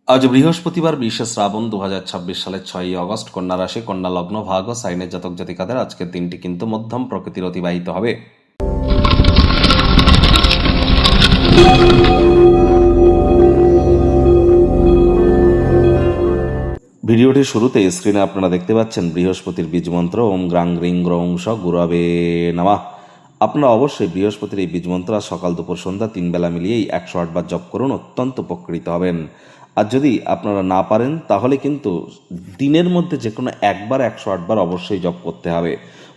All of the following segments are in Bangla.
আজ বৃহস্পতিবার 20শে শ্রাবণ 2026 সালের 6ই অগস্ট, কন্যা রাশি, কন্যা লগ্ন, ভাগ ও সাইনের জাতক জাতিকাদের আজকের দিনটি কিন্তু মধ্যম প্রকৃতির অতিবাহিত হবে। ভিডিওটির শুরুতে স্ক্রিনে আপনারা দেখতে পাচ্ছেন বৃহস্পতির বীজ মন্ত্র ওম গ্রাং গ্রিং গ্রৌং স গুরবে নমঃ। আপনারা অবশ্যই বৃহস্পতির এই বীজ মন্ত্র সকাল দুপুর সন্ধ্যা 3 বেলা মিলিয়েই 108 বার জপ করুন, অত্যন্ত উপকৃত হবেন। আর যদি আপনারা না পারেন তাহলে কিন্তু দিনের মধ্যে যে কোনো একবার 108 বার অবশ্যই জপ করতে হবে।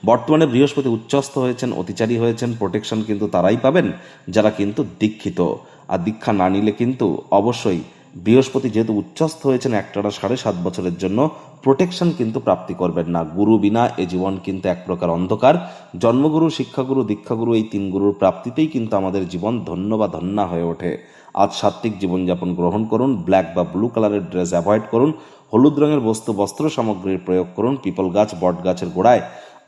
বর্তমানে বৃহস্পতি উচ্চস্থ হয়েছেন, অতিচারী হয়েছেন, প্রোটেকশন কিন্তু তারাই পাবেন যারা কিন্তু দীক্ষিত। আর দীক্ষা না নিলে কিন্তু অবশ্যই বৃহস্পতি যেহেতু উচ্চস্থ হয়েছেন একটানা 7.5 বছরের জন্য, প্রোটেকশন কিন্তু প্রাপ্তি করবেন না। গুরু বিনা এ জীবন কিন্তু এক প্রকার অন্ধকার। জন্মগুরু, শিক্ষাগুরু, দীক্ষাগুরু এই 3 গুরুর প্রাপ্তিতেই কিন্তু আমাদের জীবন ধন্য বা ধন্যা হয়ে ওঠে। আজ সাত্ত্বিক জীবনযাপন গ্রহণ করুন, ব্ল্যাক বা ব্লু কালারের ড্রেস অ্যাভয়েড করুন, হলুদ রঙের বস্ত্র সামগ্রীর প্রয়োগ করুন। পিপল গাছ, বট গাছের গোড়ায়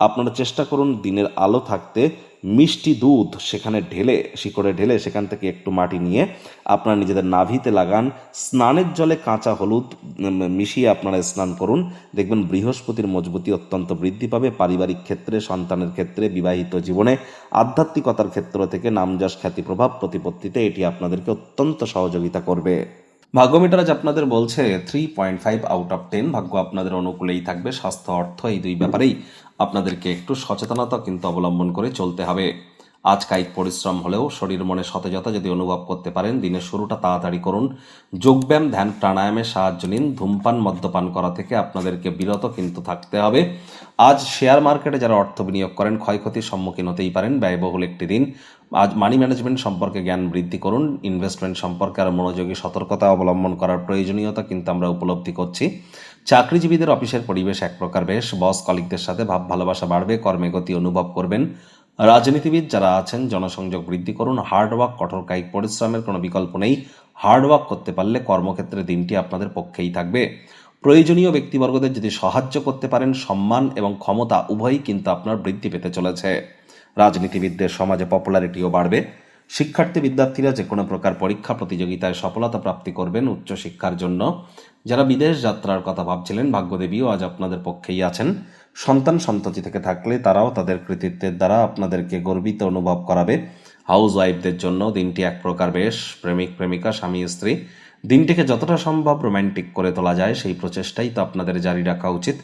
আপনারা চেষ্টা করুন দিনের আলো থাকতে মিষ্টি দুধ সেখানে ঢেলে, শিকড়ে ঢেলে সেখান থেকে একটু মাটি নিয়ে আপনারা নিজেদের নাভিতে লাগান। স্নানের জলে কাঁচা হলুদ মিশিয়ে আপনারা স্নান করুন। দেখবেন বৃহস্পতির মজবুতি অত্যন্ত বৃদ্ধি পাবে। পারিবারিক ক্ষেত্রে, সন্তানের ক্ষেত্রে, বিবাহিত জীবনে, আধ্যাত্মিকতার ক্ষেত্র থেকে নামযশ, খ্যাতি, প্রভাব প্রতিপত্তিতে এটি আপনাদেরকে অত্যন্ত সহযোগিতা করবে। ভাগ্যমিটার আজ আপনাদের বলছে 3.5 আউট অফ 10। ভাগ্য আপনাদের অনুকূলেই থাকবে। স্বাস্থ্য, অর্থ এই দুই ব্যাপারেই আপনাদেরকে একটু সচেতনতা কিন্তু অবলম্বন করে চলতে হবে। আজ কায়িক পরিশ্রম হলেও শরীর মনে সতেজতা যদি অনুভব করতে পারেন, দিনের শুরুটা তাড়াতাড়ি করুন। যোগব্যায়াম, ধ্যান, প্রাণায়ামের সাহায্য নিন। ধূমপান, মদ্যপান করা থেকে আপনাদেরকে বিরত কিন্তু থাকতে হবে। আজ শেয়ার মার্কেটে যারা অর্থ বিনিয়োগ করেন ক্ষয়ক্ষতির সম্মুখীন হতেই পারেন। ব্যয়বহুল একটি দিন। আজ মানি ম্যানেজমেন্ট সম্পর্কে জ্ঞান বৃদ্ধি করুন। ইনভেস্টমেন্ট সম্পর্কে আরও মনোযোগী সতর্কতা অবলম্বন করার প্রয়োজনীয়তা কিন্তু আমরা উপলব্ধি করছি। চাকরিজীবীদের অফিসের পরিবেশ এক প্রকার বেশ। বস কলিগদের সাথে ভাব ভালোবাসা বাড়বে, কর্মে গতি অনুভব করবেন। রাজনীতিবিদ যারা আছেন জনসংযোগ বৃদ্ধি করুন। হার্ডওয়ার্ক, কঠোর কায়িক পরিশ্রমের কোনো বিকল্প নেই। হার্ডওয়ার্ক করতে পারলে কর্মক্ষেত্রে দিনটি আপনাদের পক্ষেই থাকবে। প্রয়োজনীয় ব্যক্তিবর্গদের যদি সাহায্য করতে পারেন, সম্মান এবং ক্ষমতা উভয়ই কিন্তু আপনার বৃদ্ধি পেতে চলেছে। রাজনীতিবিদদের সমাজে পপুলারিটিও বাড়বে। শিক্ষার্থী বিদ্যার্থীরা যে কোনো প্রকার পরীক্ষা প্রতিযোগিতায় সফলতা প্রাপ্তি করবেন উচ্চশিক্ষার জন্য। যারা বিদেশ যাত্রার কথা ভাবছিলেন ভাগ্যদেবীও আজ আপনাদের পক্ষেই আছেন। সন্তান সন্ততি থেকে থাকলে তারাও তাদের কৃতিত্বের দ্বারা আপনাদেরকে গর্বিত অনুভব করাবে। হাউস ওয়াইফদের জন্য দিনটি এক প্রকার বেশ। প্রেমিক প্রেমিকা, স্বামী স্ত্রী দিনটিকে যতটা সম্ভব রোম্যান্টিক করে তোলা যায় সেই প্রচেষ্টাই তো আপনাদের জারি রাখা উচিত।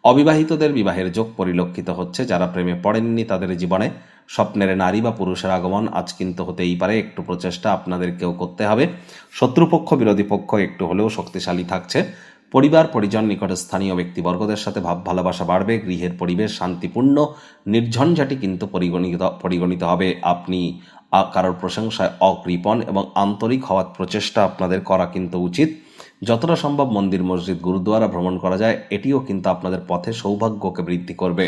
অবিবাহিতদের বিবাহের যোগ পরিলক্ষিত হচ্ছে। যারা প্রেমে পড়েননি তাদের জীবনে স্বপ্নের নারী বা পুরুষের আগমন আজ কিন্তু হতেই পারে। একটু প্রচেষ্টা আপনাদেরকেও করতে হবে। শত্রুপক্ষ, বিরোধী পক্ষ একটু হলেও শক্তিশালী থাকছে। পরিবার, পরিজন, নিকট স্থানীয় ব্যক্তিবর্গদের সাথে ভাব ভালোবাসা বাড়বে। গৃহের পরিবেশ শান্তিপূর্ণ, নির্ঝঞ্ঝাটি কিন্তু পরিগণিত হবে। আপনি কারোর প্রশংসায় অকৃপণ এবং আন্তরিক হওয়ার প্রচেষ্টা আপনাদের করা কিন্তু উচিত। যতটা সম্ভব মন্দির, মসজিদ, গুরুদ্বারা ভ্রমণ করা যায়, এটিও কিন্তু আপনাদের পথে সৌভাগ্যকে বৃদ্ধি করবে।